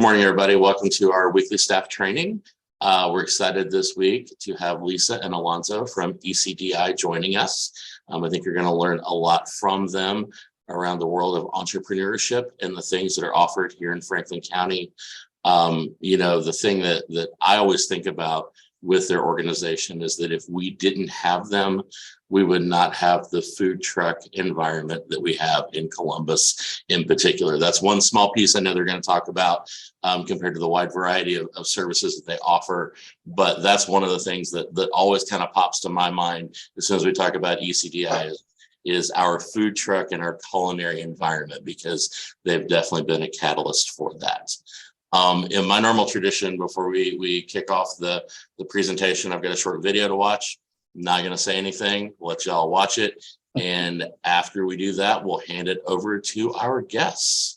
morning, everybody. Welcome to our weekly staff training. We're excited this week to have Lisa and Alonzo from ECDI joining us. I think you're going to learn a lot from them around the world of entrepreneurship and the things that are offered here in Franklin County. The thing that I always think about with their organization is that if we didn't have them, we would not have the food truck environment that we have in Columbus in particular. That's one small piece I know they're going to talk about compared to the wide variety of services that they offer. But that's one of the things that always kind of pops to my mind as soon as we talk about ECDI is our food truck and our culinary environment, because they've definitely been a catalyst for that. In my normal tradition, before we kick off the presentation, I've got a short video to watch. I'm not going to say anything. We'll let y'all watch it. And after we do that, we'll hand it over to our guests.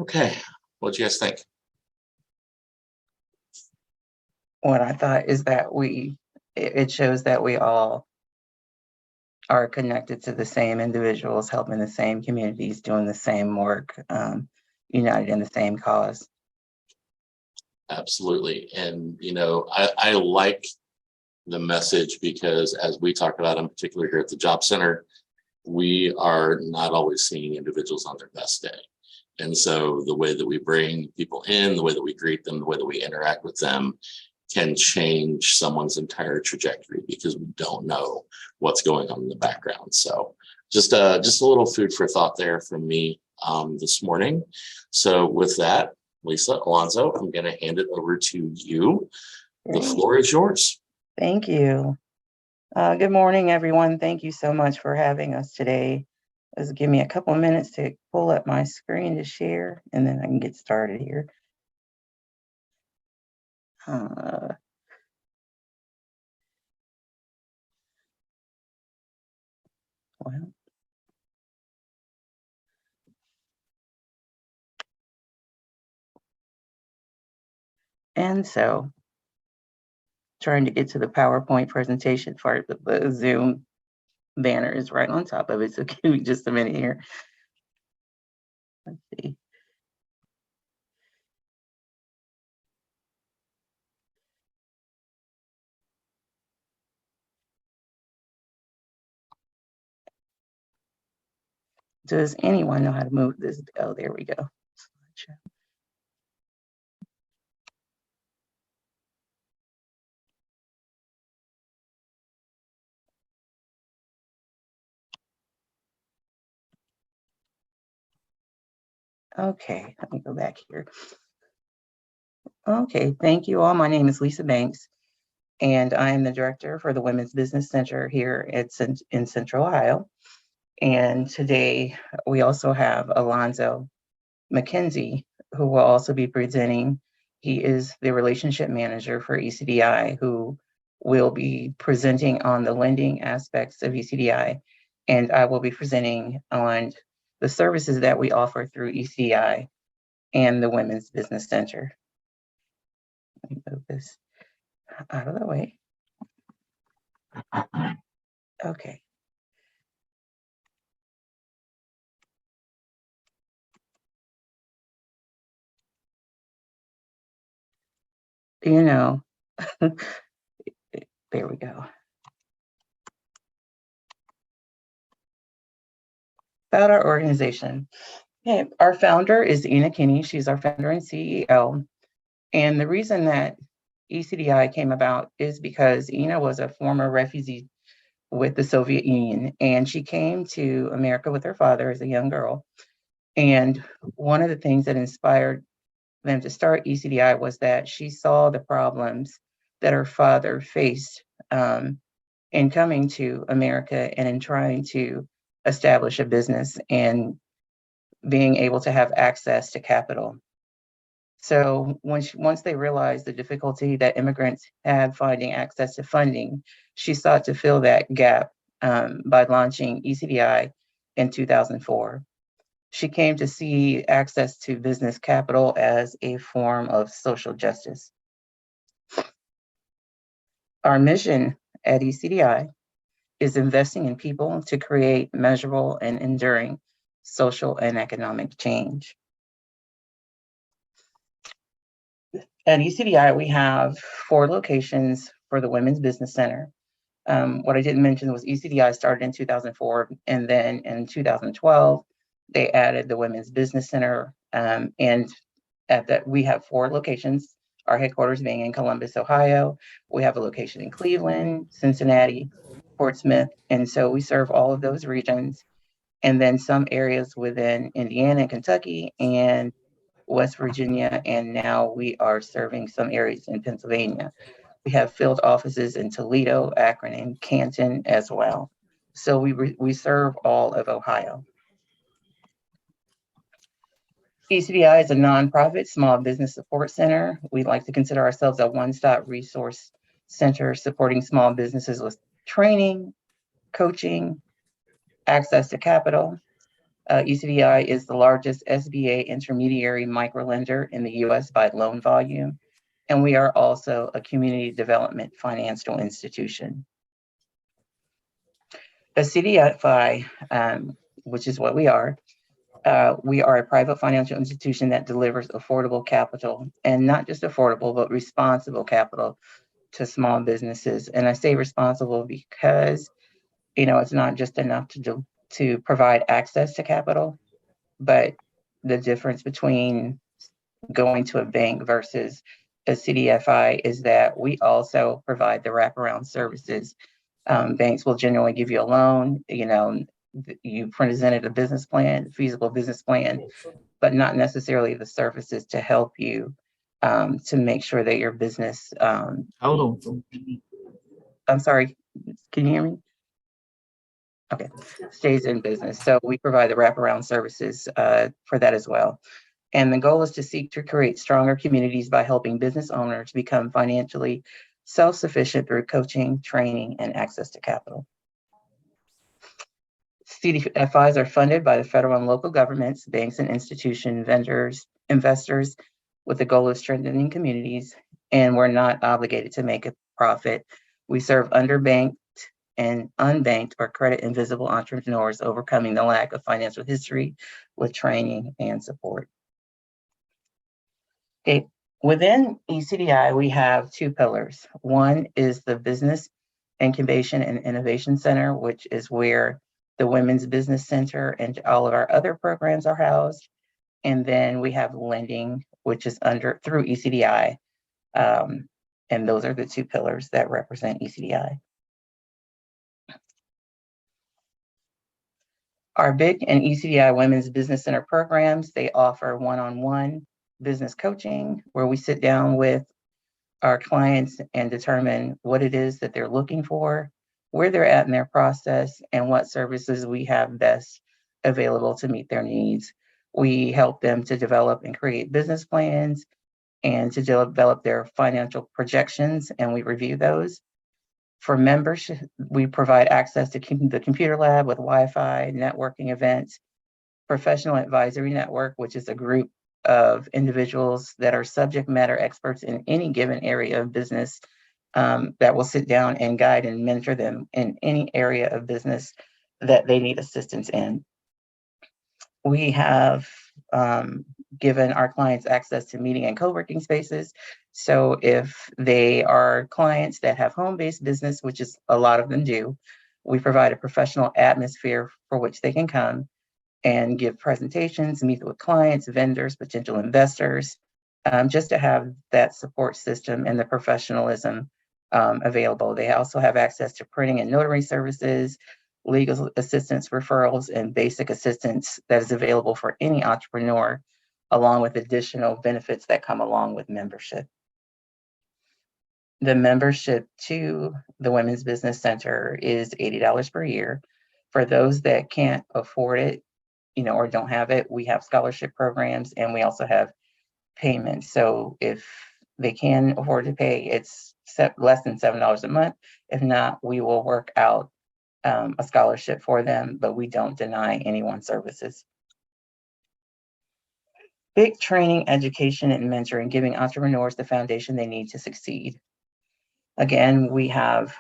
Okay, what do you guys think? What I thought is that it shows that we all are connected to the same individuals, helping the same communities, doing the same work, united in the same cause. Absolutely. And, I like the message because, as we talked about in particular here at the Job Center, we are not always seeing individuals on their best day. And so the way that we bring people in, the way that we greet them, the way that we interact with them can change someone's entire trajectory, because we don't know what's going on in the background. So just a little food for thought there from me this morning. So with that, Lisa, Alonzo, I'm going to hand it over to you. The floor is yours. Thank you. Good morning, everyone. Thank you so much for having us today. Just give me a couple of minutes to pull up my screen to share, and then I can get started here. Well, And so trying to get to the PowerPoint presentation part, but the Zoom banner is right on top of it. So give me just a minute here. Let's see. Does anyone know how to move this? Oh, there we go. Okay, let me go back here. Okay, thank you all. My name is Lisa Banks, and I am the director for the Women's Business Center here in Central Ohio. And today we also have Alonzo McKenzie, who will also be presenting. He is the relationship manager for ECDI, who will be presenting on the lending aspects of ECDI. And I will be presenting on the services that we offer through ECDI and the Women's Business Center. Let me move this out of the way. Okay. You know, there we go. About our organization. Okay, our founder is Ina Kinney. She's our founder and CEO. And the reason that ECDI came about is because Ina was a former refugee with the Soviet Union, and she came to America with her father as a young girl. And one of the things that inspired them to start ECDI was that she saw the problems that her father faced in coming to America and in trying to establish a business and being able to have access to capital. So once they realized the difficulty that immigrants had finding access to funding, she sought to fill that gap by launching ECDI in 2004. She came to see access to business capital as a form of social justice. Our mission at ECDI is investing in people to create measurable and enduring social and economic change. At ECDI, we have 4 locations for the Women's Business Center. What I didn't mention was ECDI started in 2004, and then in 2012, they added the Women's Business Center. And at that, we have 4 locations, our headquarters being in Columbus, Ohio. We have a location in Cleveland, Cincinnati, Portsmouth, and so we serve all of those regions. And then some areas within Indiana and Kentucky and West Virginia, and now we are serving some areas in Pennsylvania. We have field offices in Toledo, Akron, and Canton as well. So we serve all of Ohio. ECDI is a nonprofit small business support center. We like to consider ourselves a one-stop resource center supporting small businesses with training, coaching, access to capital. ECDI is the largest SBA intermediary microlender in the US by loan volume, and we are also a community development financial institution. A CDFI, which is what we are a private financial institution that delivers affordable capital, and not just affordable, but responsible capital to small businesses. And I say responsible because, it's not just enough to provide access to capital, but the difference between going to a bank versus a CDFI is that we also provide the wraparound services. Banks will generally give you a loan, you presented a business plan, feasible business plan, but not necessarily the services to help you to make sure that your business. Hold on. I'm sorry, can you hear me? Okay, stays in business. So we provide the wraparound services for that as well. And the goal is to seek to create stronger communities by helping business owners become financially self-sufficient through coaching, training, and access to capital. CDFIs are funded by the federal and local governments, banks and institution vendors, investors, with the goal of strengthening communities, and we're not obligated to make a profit. We serve underbanked and unbanked or credit invisible entrepreneurs, overcoming the lack of financial history with training and support. Okay, within ECDI, we have two pillars. One is the Business Incubation and Innovation Center, which is where the Women's Business Center and all of our other programs are housed. And then we have lending, which is through ECDI. And those are the two pillars that represent ECDI. Our BIC and ECDI Women's Business Center programs, they offer one-on-one business coaching where we sit down with our clients and determine what it is that they're looking for, where they're at in their process, and what services we have best available to meet their needs. We help them to develop and create business plans and to develop their financial projections, and we review those. For members, we provide access to the computer lab with Wi-Fi, networking events, professional advisory network, which is a group of individuals that are subject matter experts in any given area of business that will sit down and guide and mentor them in any area of business that they need assistance in. We have given our clients access to meeting and co-working spaces. So if they are clients that have home-based business, which is a lot of them do, we provide a professional atmosphere for which they can come and give presentations, meet with clients, vendors, potential investors, just to have that support system and the professionalism available. They also have access to printing and notary services, legal assistance referrals, and basic assistance that is available for any entrepreneur, along with additional benefits that come along with membership. The membership to the Women's Business Center is $80 per year. For those that can't afford it, or don't have it, we have scholarship programs, and we also have payments. So if they can afford to pay, it's less than $7 a month. If not, we will work out a scholarship for them, but we don't deny anyone services. BIC training, education, and mentoring, giving entrepreneurs the foundation they need to succeed. Again, we have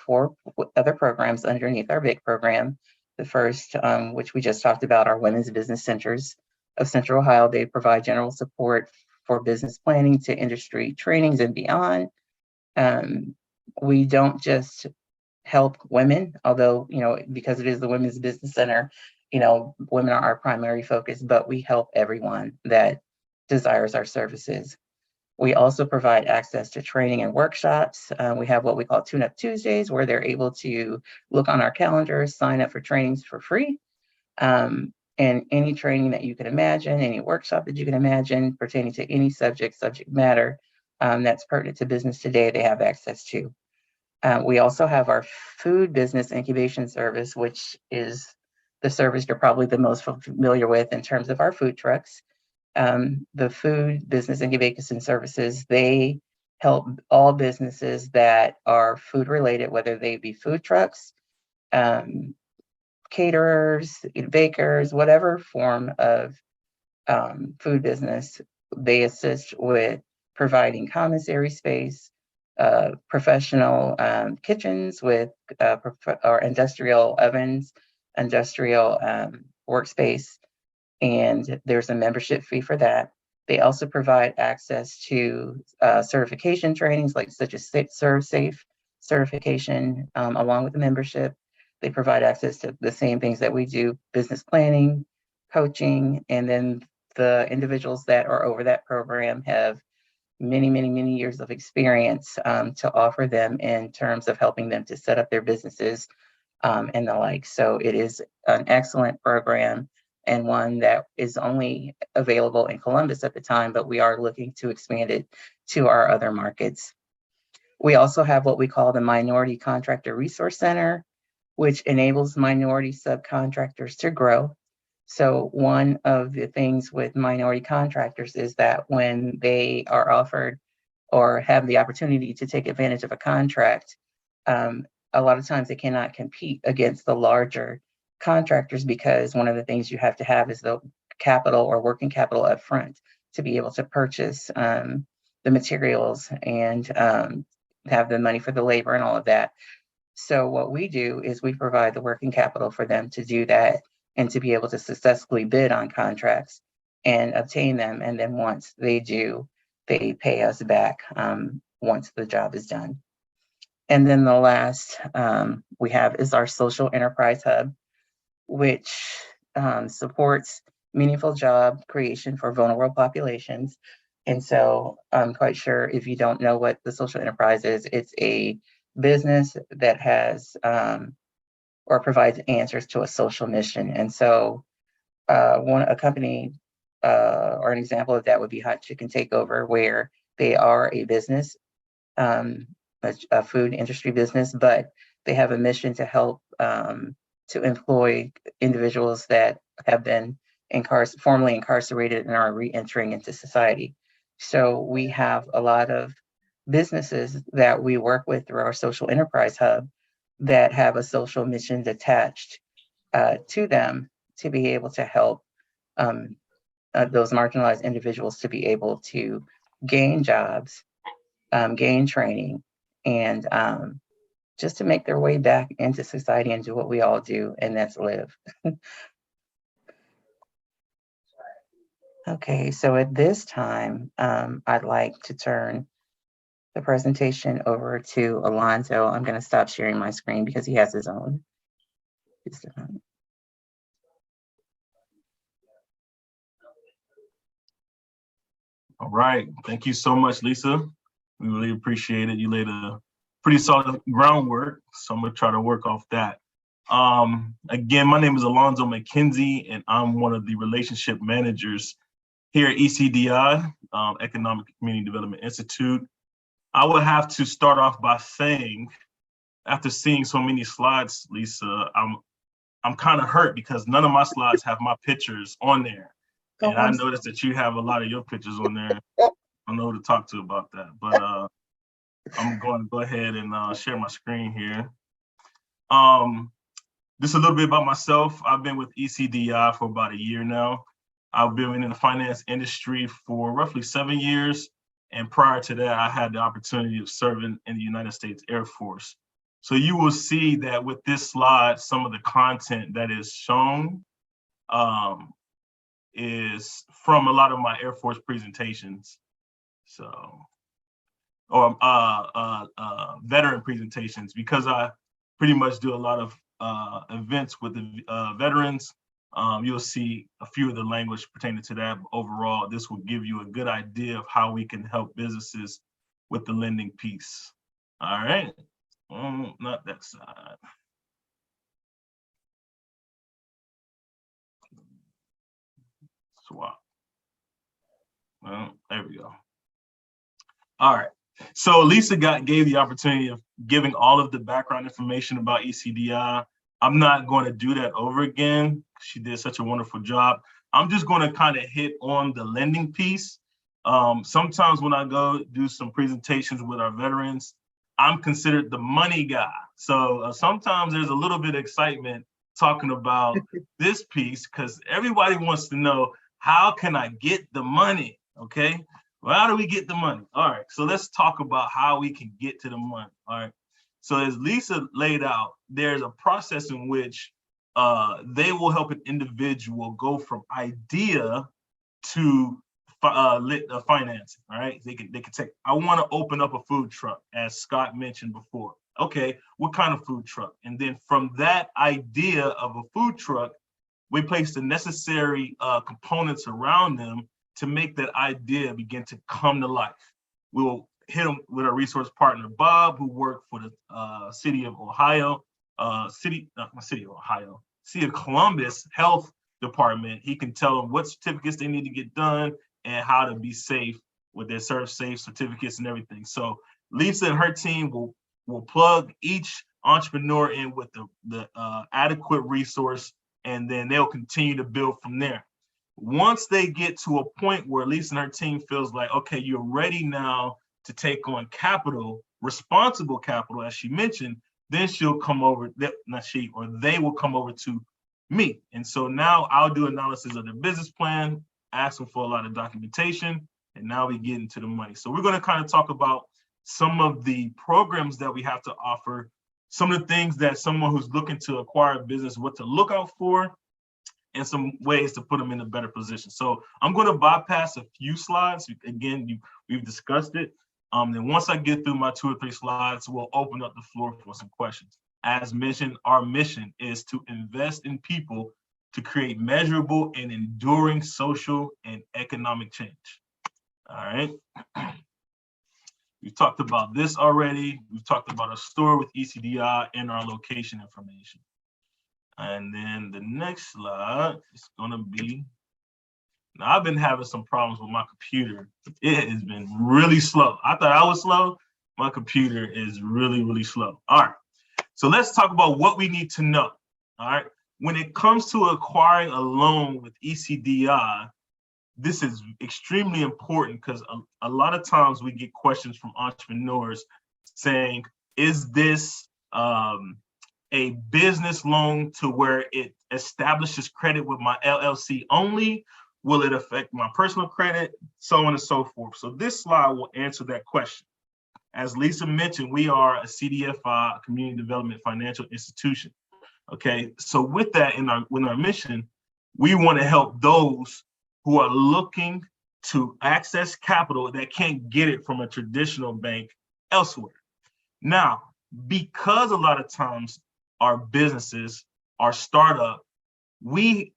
4 other programs underneath our BIC program. The first, which we just talked about, are Women's Business Centers of Central Ohio. They provide general support for business planning to industry trainings and beyond. We don't just help women, although, because it is the Women's Business Center, women are our primary focus, but we help everyone that desires our services. We also provide access to training and workshops. We have what we call Tune-Up Tuesdays, where they're able to look on our calendar, sign up for trainings for free. And any training that you can imagine, any workshop that you can imagine pertaining to any subject matter that's pertinent to business today, they have access to. We also have our food business incubation service, which is the service you're probably the most familiar with in terms of our food trucks. The food business incubation services, they help all businesses that are food related, whether they be food trucks, caterers, bakers, whatever form of food business. They assist with providing commissary space, professional kitchens with or industrial ovens, industrial workspace, and there's a membership fee for that. They also provide access to certification trainings such as ServSafe certification along with the membership. They provide access to the same things that we do, business planning, coaching, and then the individuals that are over that program have many years of experience to offer them in terms of helping them to set up their businesses and the like. So it is an excellent program and one that is only available in Columbus at the time, but we are looking to expand it to our other markets. We also have what we call the Minority Contractor Resource Center, which enables minority subcontractors to grow. So one of the things with minority contractors is that when they are offered or have the opportunity to take advantage of a contract, a lot of times they cannot compete against the larger contractors because one of the things you have to have is the capital or working capital up front to be able to purchase the materials and have the money for the labor and all of that. So what we do is we provide the working capital for them to do that and to be able to successfully bid on contracts and obtain them. And then once they do, they pay us back once the job is done. And then the last we have is our social enterprise hub, which supports meaningful job creation for vulnerable populations. And so I'm quite sure if you don't know what the social enterprise is, it's a business that has or provides answers to a social mission. And so a company or an example of that would be Hot Chicken Takeover, where they are a business, a food industry business, but they have a mission to help to employ individuals that have been formerly incarcerated and are re-entering into society. So we have a lot of businesses that we work with through our social enterprise hub that have a social mission attached to them to be able to help those marginalized individuals to be able to gain jobs, gain training, and just to make their way back into society and do what we all do, and that's live. Okay, so at this time, I'd like to turn the presentation over to Alonzo. I'm going to stop sharing my screen because he has his own. All right, thank you so much, Lisa. We really appreciate it. You laid a pretty solid groundwork, so I'm gonna try to work off that. Again, my name is Alonzo McKenzie, and I'm one of the relationship managers here at ECDI, Economic Community Development Institute. I would have to start off by saying, after seeing so many slides, Lisa, I'm kind of hurt because none of my slides have my pictures on there. And I noticed that you have a lot of your pictures on there. I don't know who to talk to about that, but I'm going to go ahead and share my screen here. Just a little bit about myself. I've been with ECDI for about a year now. I've been in the finance industry for roughly 7 years. And prior to that, I had the opportunity of serving in the United States Air Force. So you will see that with this slide, some of the content that is shown is from a lot of my Air Force presentations. So, or veteran presentations, because I pretty much do a lot of events with the veterans. You'll see a few of the language pertaining to that. But overall, this will give you a good idea of how we can help businesses with the lending piece. All right, not that side. Swap. Well, there we go. All right. So Lisa gave the opportunity of giving all of the background information about ECDI. I'm not going to do that over again. She did such a wonderful job. I'm just going to kind of hit on the lending piece. Sometimes when I go do some presentations with our veterans, I'm considered the money guy. So sometimes there's a little bit of excitement talking about this piece because everybody wants to know, how can I get the money? Okay. Well, how do we get the money? All right, so let's talk about how we can get to the money. All right, so as Lisa laid out, there's a process in which they will help an individual go from idea to financing. All right, they can take. I want to open up a food truck, as Scott mentioned before. Okay, what kind of food truck? And then from that idea of a food truck, we place the necessary components around them to make that idea begin to come to life. We will hit them with our resource partner, Bob, who worked for the City of Columbus Health Department. He can tell them what certificates they need to get done and how to be safe with their ServSafe certificates and everything. So Lisa and her team will plug each entrepreneur in with the adequate resource, and then they'll continue to build from there. Once they get to a point where Lisa and her team feels like, okay, you're ready now to take on capital, responsible capital, as she mentioned, then she'll come over, not she, or they will come over to me. And so now I'll do analysis of the business plan, asking for a lot of documentation, and now we get into the money. So we're going to kind of talk about some of the programs that we have to offer, some of the things that someone who's looking to acquire a business, what to look out for, and some ways to put them in a better position. So I'm going to bypass a few slides. Again, we've discussed it. Then once I get through my 2 or 3 slides, we'll open up the floor for some questions. As mentioned, our mission is to invest in people to create measurable and enduring social and economic change. All right. We've talked about this already. We've talked about a store with ECDI and our location information. And then the next slide is gonna be, now I've been having some problems with my computer. It has been really slow. I thought I was slow. My computer is really, really slow. All right, so let's talk about what we need to know. All right, when it comes to acquiring a loan with ECDI, this is extremely important because a lot of times we get questions from entrepreneurs saying, is this a business loan to where it establishes credit with my LLC only? Will it affect my personal credit? So on and so forth. So this slide will answer that question. As Lisa mentioned, we are a CDFI, Community Development Financial Institution. Okay, so with that in our mission, we want to help those who are looking to access capital that can't get it from a traditional bank elsewhere. Now, because a lot of times our businesses, our startup, we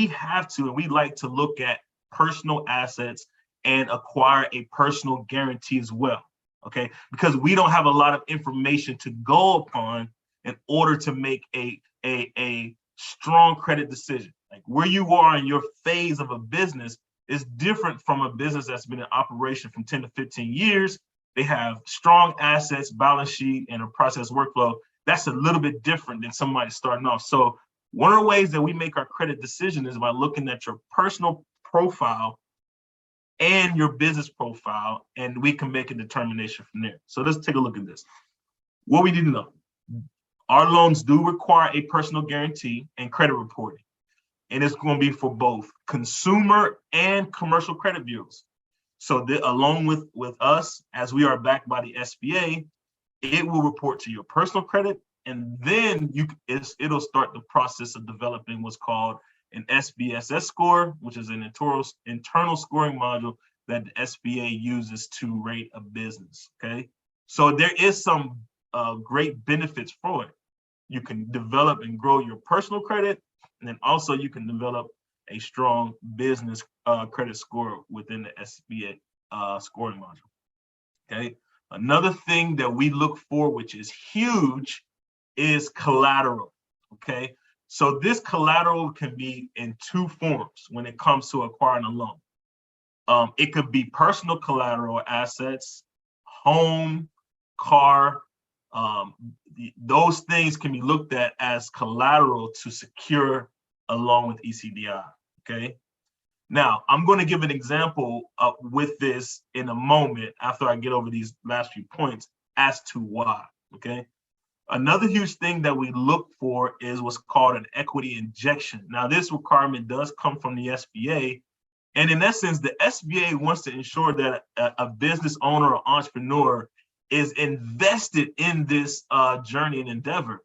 have to, and we like to look at personal assets and acquire a personal guarantee as well, okay? Because we don't have a lot of information to go upon in order to make a strong credit decision. Like where you are in your phase of a business is different from a business that's been in operation from 10 to 15 years. They have strong assets, balance sheet, and a process workflow. That's a little bit different than somebody starting off. So one of the ways that we make our credit decision is by looking at your personal profile and your business profile, and we can make a determination from there. So let's take a look at this. What we need to know. Our loans do require a personal guarantee and credit reporting. And it's going to be for both consumer and commercial credit bureaus. So along with us, as we are backed by the SBA, it will report to your personal credit, and then it'll start the process of developing what's called an SBSS score, which is an internal scoring module that the SBA uses to rate a business, okay? So there is some great benefits for it. You can develop and grow your personal credit, and then also you can develop a strong business credit score within the SBA scoring module, okay? Another thing that we look for, which is huge, is collateral, okay? So this collateral can be in 2 forms when it comes to acquiring a loan. It could be personal collateral assets, home, car, those things can be looked at as collateral to secure a loan with ECDI, okay? Now, I'm going to give an example with this in a moment after I get over these last few points as to why, okay? Another huge thing that we look for is what's called an equity injection. Now, this requirement does come from the SBA. And in essence, the SBA wants to ensure that a business owner or entrepreneur is invested in this journey and endeavor.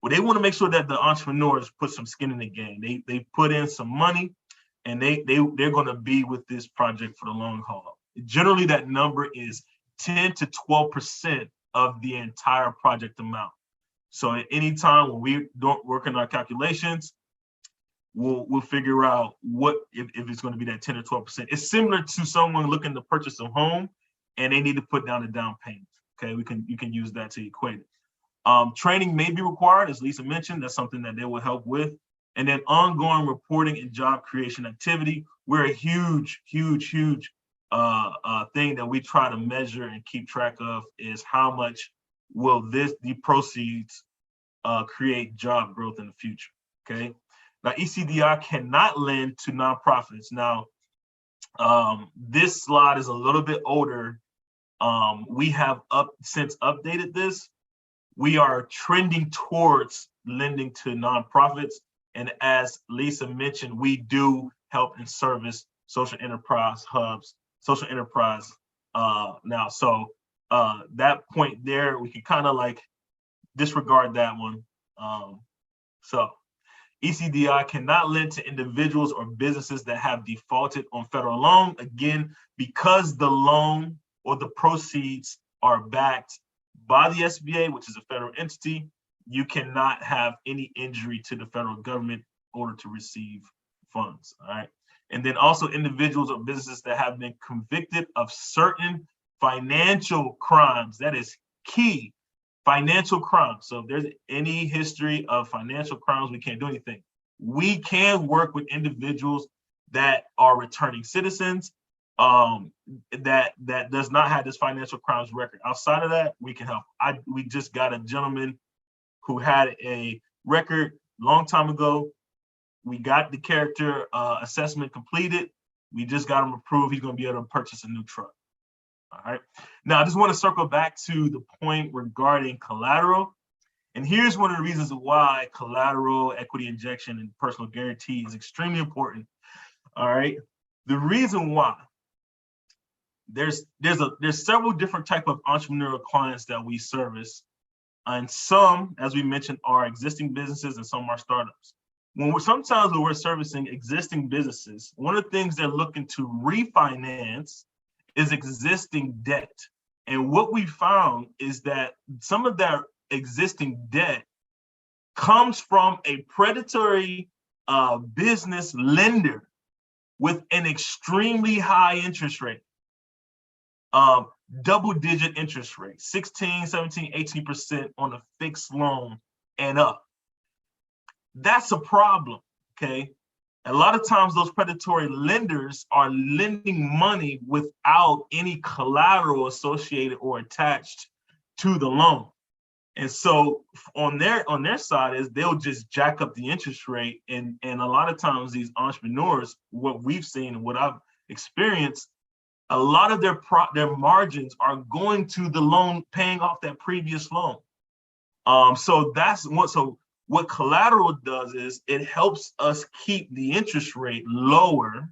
Well, they want to make sure that the entrepreneurs put some skin in the game. They put in some money, and they're going to be with this project for the long haul. Generally, that number is 10 to 12% of the entire project amount. So at any time when we don't work on our calculations, we'll figure out what if it's going to be that 10 or 12%. It's similar to someone looking to purchase a home and they need to put down a down payment. Okay, you can use that to equate it. Training may be required, as Lisa mentioned. That's something that they will help with. And then ongoing reporting and job creation activity. We're a huge thing that we try to measure and keep track of is how much will the proceeds create job growth in the future, okay? Now, ECDI cannot lend to nonprofits. Now, this slide is a little bit older. We have since updated this. We are trending towards lending to nonprofits. And as Lisa mentioned, we do help and service social enterprise hubs, social enterprise now. So that point there, we can kind of like disregard that one. So ECDI cannot lend to individuals or businesses that have defaulted on federal loan. Again, because the loan or the proceeds are backed by the SBA, which is a federal entity, you cannot have any injury to the federal government in order to receive funds, all right? And then also individuals or businesses that have been convicted of certain financial crimes. That is key. Financial crimes. So if there's any history of financial crimes, we can't do anything. We can work with individuals that are returning citizens that does not have this financial crimes record. Outside of that, we can help. We just got a gentleman who had a record long time ago. We got the character assessment completed. We just got him approved. He's going to be able to purchase a new truck. All right. Now, I just want to circle back to the point regarding collateral. And here's one of the reasons why collateral, equity injection, and personal guarantee is extremely important. All right. The reason why, there's several different type of entrepreneurial clients that we service. And some, as we mentioned, are existing businesses and some are startups. Sometimes when we're servicing existing businesses, one of the things they're looking to refinance is existing debt. And what we found is that some of that existing debt comes from a predatory business lender with an extremely high interest rate, double-digit interest rate, 16, 17, 18% on a fixed loan and up. That's a problem, okay? A lot of times those predatory lenders are lending money without any collateral associated or attached to the loan. And so on their side is they'll just jack up the interest rate. And a lot of times these entrepreneurs, what we've seen and what I've experienced, a lot of their margins are going to the loan, paying off that previous loan. So that's what collateral does is it helps us keep the interest rate lower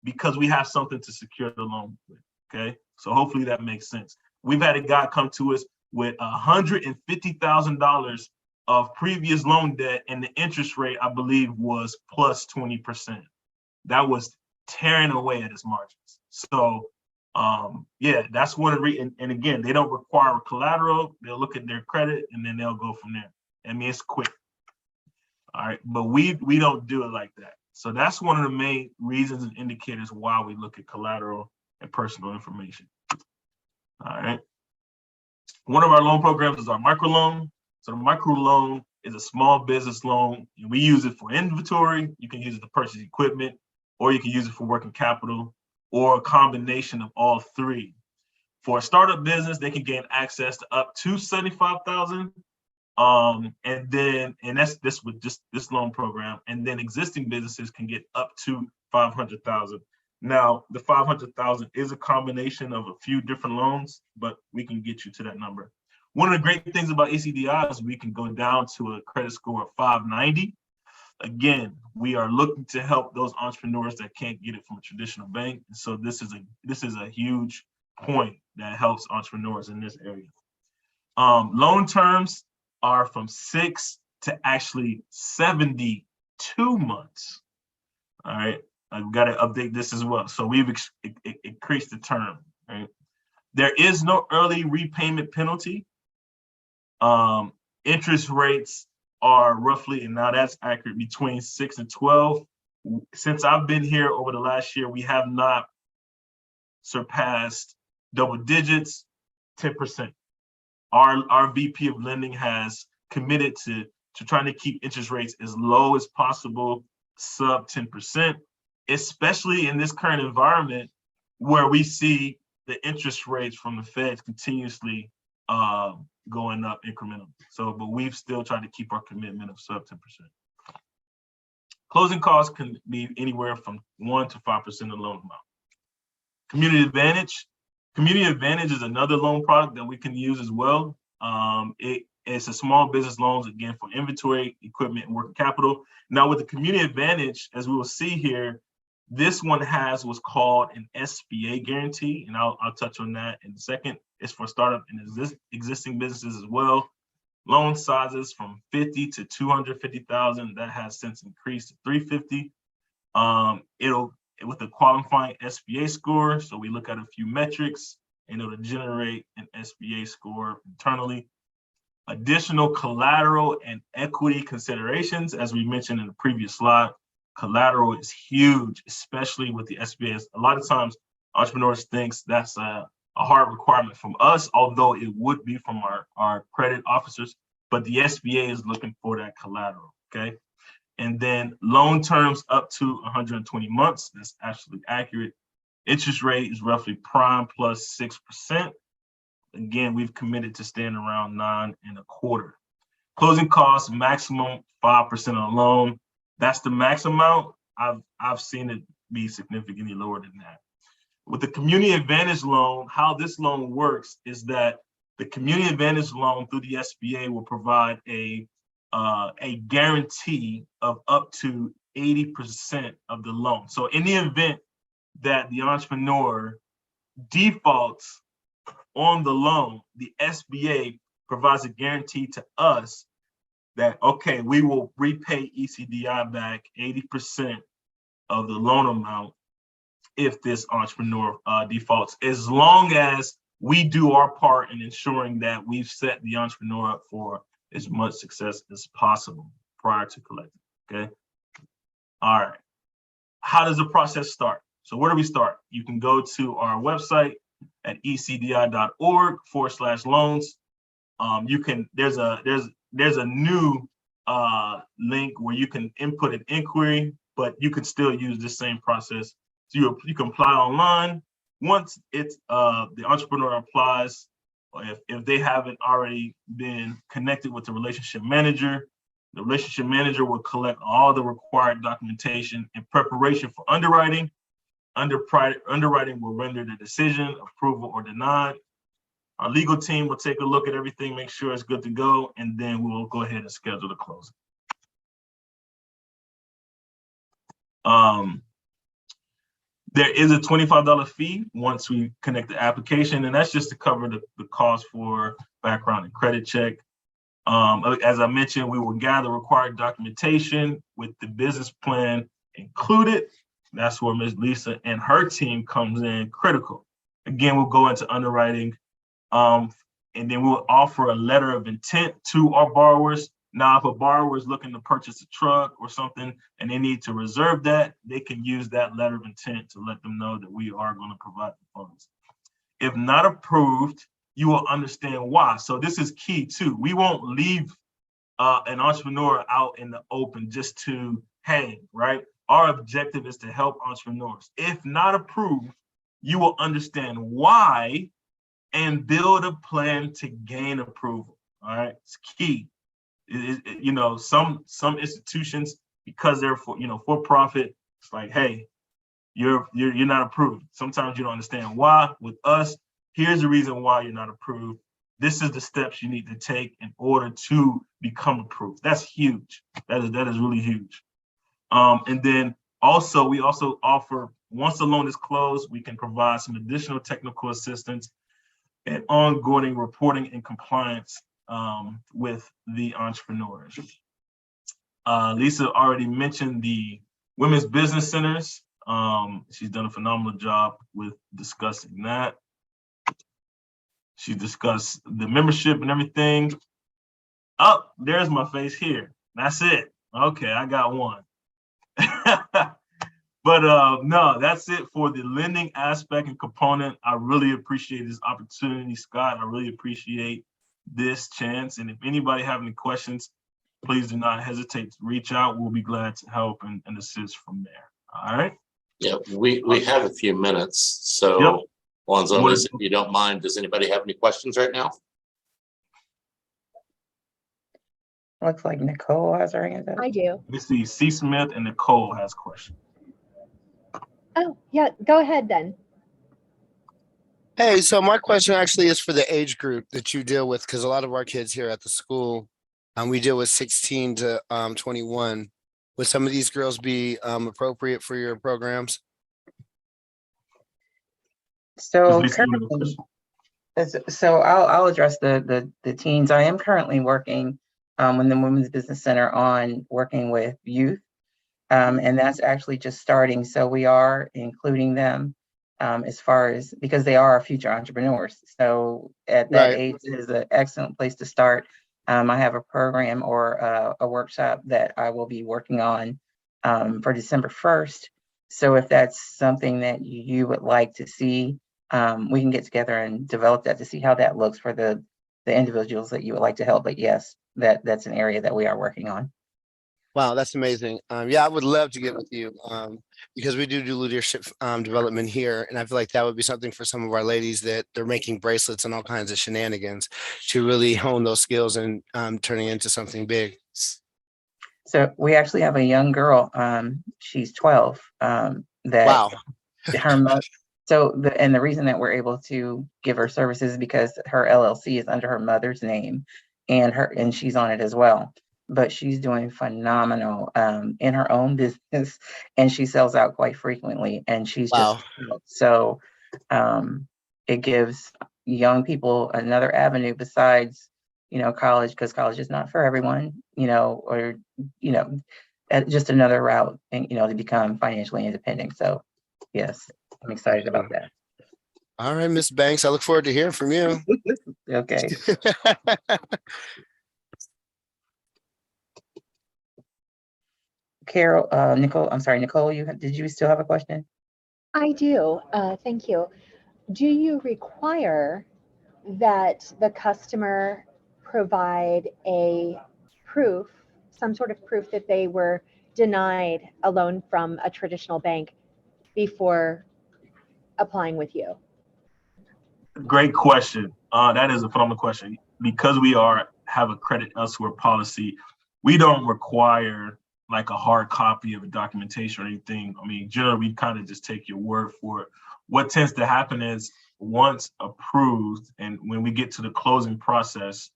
because we have something to secure the loan with, okay? So hopefully that makes sense. We've had a guy come to us with $150,000 of previous loan debt, and the interest rate, I believe, was plus 20%. That was tearing away at his margins. So yeah, that's one of the reasons. And again, they don't require collateral. They'll look at their credit and then they'll go from there. I mean, it's quick. All right, but we don't do it like that. So that's one of the main reasons and indicators why we look at collateral and personal information. All right. One of our loan programs is our microloan. So the microloan is a small business loan, and we use it for inventory. You can use it to purchase equipment, or you can use it for working capital, or a combination of all three. For a startup business, they can gain access to up to $75,000. And that's this with just this loan program. And then existing businesses can get up to $500,000. Now, the $500,000 is a combination of a few different loans, but we can get you to that number. One of the great things about ECDI is we can go down to a credit score of 590. Again, we are looking to help those entrepreneurs that can't get it from a traditional bank. So this is a huge point that helps entrepreneurs in this area. Loan terms are from 6 to actually 72 months. All right, I've got to update this as well. So we've increased the term, right? There is no early repayment penalty. Interest rates are roughly, and now that's accurate, between 6 and 12. Since I've been here over the last year, we have not surpassed double digits, 10%. Our VP of lending has committed to trying to keep interest rates as low as possible, sub 10%, especially in this current environment where we see the interest rates from the Feds continuously going up incrementally. So, but we've still tried to keep our commitment of sub 10%. Closing costs can be anywhere from 1 to 5% of the loan amount. Community Advantage. Community Advantage is another loan product that we can use as well. It's a small business loans, again, for inventory, equipment, and working capital. Now with the Community Advantage, as we will see here, This one has what's called an SBA guarantee, and I'll touch on that in a second. It's for startup and existing businesses as well. Loan sizes from 50 to 250,000. That has since increased to 350. It'll with a qualifying SBA score. So we look at a few metrics, and it'll generate an SBA score internally. Additional collateral and equity considerations, as we mentioned in the previous slide. Collateral is huge, especially with the SBA. A lot of times, entrepreneurs think that's a hard requirement from us, although it would be from our credit officers, but the SBA is looking for that collateral, okay? And then loan terms up to 120 months, that's actually accurate. Interest rate is roughly prime plus 6%. Again, we've committed to staying around 9.25. Closing costs, maximum 5% on loan. That's the max amount. I've seen it be significantly lower than that. With the Community Advantage loan, how this loan works is that the Community Advantage loan through the SBA will provide a guarantee of up to 80% of the loan. So in the event that the entrepreneur defaults on the loan, the SBA provides a guarantee to us that, okay, we will repay ECDI back 80% of the loan amount if this entrepreneur defaults, as long as we do our part in ensuring that we've set the entrepreneur up for as much success as possible prior to collecting, okay? All right, how does the process start? So where do we start? You can go to our website at ecdi.org/loans. There's a new link where you can input an inquiry, but you can still use the same process. So you can apply online. Once it's the entrepreneur applies, or if they haven't already been connected with the relationship manager will collect all the required documentation in preparation for underwriting. Underwriting will render the decision, approval or denied. Our legal team will take a look at everything, make sure it's good to go, and then we'll go ahead and schedule the closing. There is a $25 fee once we connect the application, and that's just to cover the cost for background and credit check. As I mentioned, we will gather required documentation with the business plan included. That's where Ms. Lisa and her team comes in critical. Again, we'll go into underwriting, and then we'll offer a letter of intent to our borrowers. Now, if a borrower is looking to purchase a truck or something and they need to reserve that, they can use that letter of intent to let them know that we are going to provide the funds. If not approved, you will understand why. So this is key too. We won't leave an entrepreneur out in the open just to hang, right? Our objective is to help entrepreneurs. If not approved, you will understand why and build a plan to gain approval. All right, it's key. Some institutions, because they're for profit, it's like, hey, you're not approved. Sometimes you don't understand why. With us, here's the reason why you're not approved. This is the steps you need to take in order to become approved. That's huge. That is really huge. And then we also offer, once the loan is closed, we can provide some additional technical assistance and ongoing reporting and compliance with the entrepreneurs. Lisa already mentioned the women's business centers. She's done a phenomenal job with discussing that. She discussed the membership and everything. Oh, there's my face here. That's it. Okay, I got one. But no, that's it for the lending aspect and component. I really appreciate this opportunity, Scott. I really appreciate this chance. And if anybody have any questions, please do not hesitate to reach out. We'll be glad to help and assist from there. All right. Yeah, we have a few minutes. So, yep. Alonzo, if you don't mind, does anybody have any questions right now? Looks like Nicole has her hand up. I do. Let me see. C. Smith and Nicole has questions. Oh, yeah. Go ahead then. Hey, so my question actually is for the age group that you deal with, because a lot of our kids here at the school, we deal with 16 to 21. Would some of these girls be appropriate for your programs? So Lisa, you have a currently, question? so I'll address the teens. I am currently working in the Women's Business Center on working with youth. And that's actually just starting. So we are including them as far as, because they are our future entrepreneurs. So at that Right. age is an excellent place to start. I have a program or a workshop that I will be working on for December 1st. So if that's something that you would like to see, we can get together and develop that to see how that looks for the individuals that you would like to help. But yes, that's an area that we are working on. Wow, that's amazing. Yeah, I would love to get with you because we do leadership development here. And I feel like that would be something for some of our ladies that they're making bracelets and all kinds of shenanigans to really hone those skills and turning into something big. So we actually have a young girl, she's 12, that Wow. her mother, so the reason that we're able to give her services is because her LLC is under her mother's name and she's on it as well. But she's doing phenomenal in her own business and she sells out quite frequently and she's just Wow. so it gives young people another avenue besides, college, because college is not for everyone, or just another route and to become financially independent. So yes, I'm excited about that. All right, Miss Banks, I look forward to hearing from you. Okay. Carol, Nicole, I'm sorry, Nicole, did you still have a question? I do. Thank you. Do you require that the customer provide a proof, some sort of proof that they were denied a loan from a traditional bank before applying with you? Great question. That is a phenomenal question. Because we have a credit elsewhere policy, we don't require like a hard copy of a documentation or anything. I mean, generally, we kind of just take your word for it. What tends to happen is once approved, and when we get to the closing process,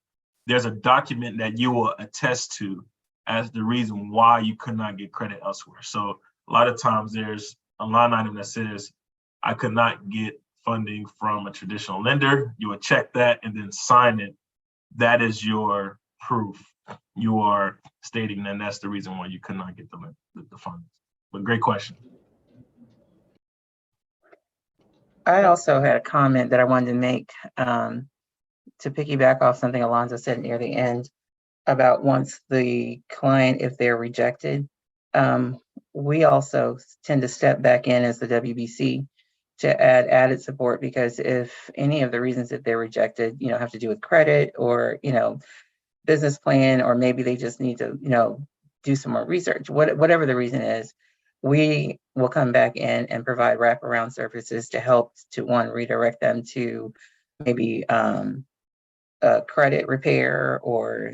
there's a document that you will attest to as the reason why you could not get credit elsewhere. So a lot of times there's a line item that says, I could not get funding from a traditional lender. You would check that and then sign it. That is your proof. You are stating that that's the reason why you could not get the funds. But great question. I also had a comment that I wanted to make to piggyback off something Alonzo said near the end about once the client, if they're rejected, we also tend to step back in as the WBC to add added support, because if any of the reasons that they're rejected, have to do with credit or, business plan, or maybe they just need to, do some more research, whatever the reason is, we will come back in and provide wraparound services to help to redirect them to maybe credit repair or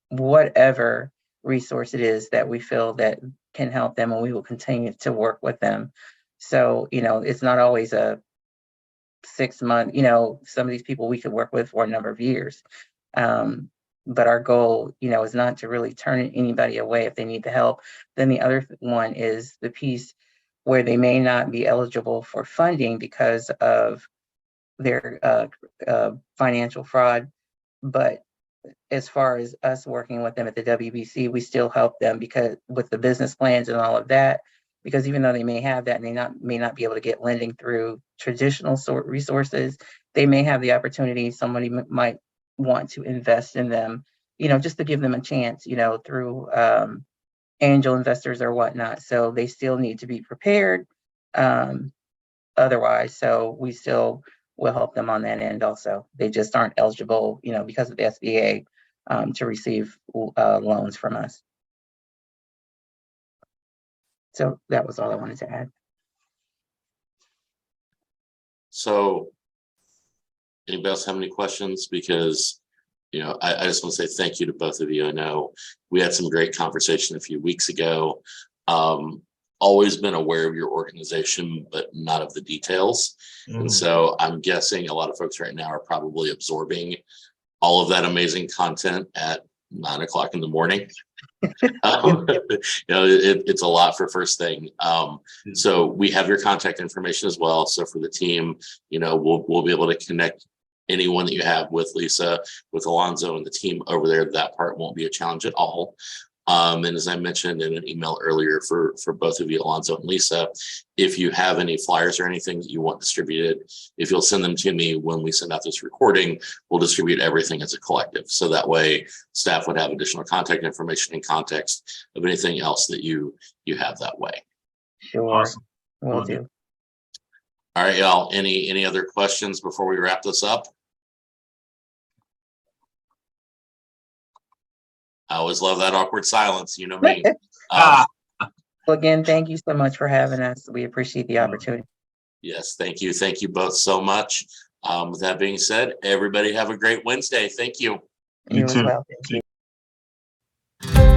whatever resource it is that we feel that can help them, and we will continue to work with them. So, it's not always a 6 month, some of these people we could work with for a number of years. But our goal, is not to really turn anybody away if they need the help. Then the other one is the piece where they may not be eligible for funding because of their financial fraud. But as far as us working with them at the WBC, we still help them because with the business plans and all of that, because even though they may have that and they may not be able to get lending through traditional sort resources, they may have the opportunity, somebody might want to invest in them, just to give them a chance, through angel investors or whatnot. So they still need to be prepared otherwise. So we still will help them on that end also. They just aren't eligible, because of the SBA to receive loans from us. So that was all I wanted to add. So anybody else have any questions? Because, I just want to say thank you to both of you. I know we had some great conversation a few weeks ago. Always been aware of your organization, but not of the details. And so I'm guessing a lot of folks right now are probably absorbing all of that amazing content at 9 o'clock in the morning. It's a lot for first thing. So we have your contact information as well. So for the team, we'll be able to connect anyone that you have with Lisa, with Alonzo and the team over there. That part won't be a challenge at all. And as I mentioned in an email earlier for both of you, Alonzo and Lisa, if you have any flyers or anything that you want distributed, if you'll send them to me when we send out this recording, we'll distribute everything as a collective. So that way staff would have additional contact information and context of anything else that you have that way. Sure. Awesome. Will do. All right, y'all. Any other questions before we wrap this up? I always love that awkward silence. You know me. Well, again, thank you so much for having us. We appreciate the opportunity. Yes, thank you. Thank you both so much. With that being said, everybody have a great Wednesday. Thank you. You You as too. well. Thank you.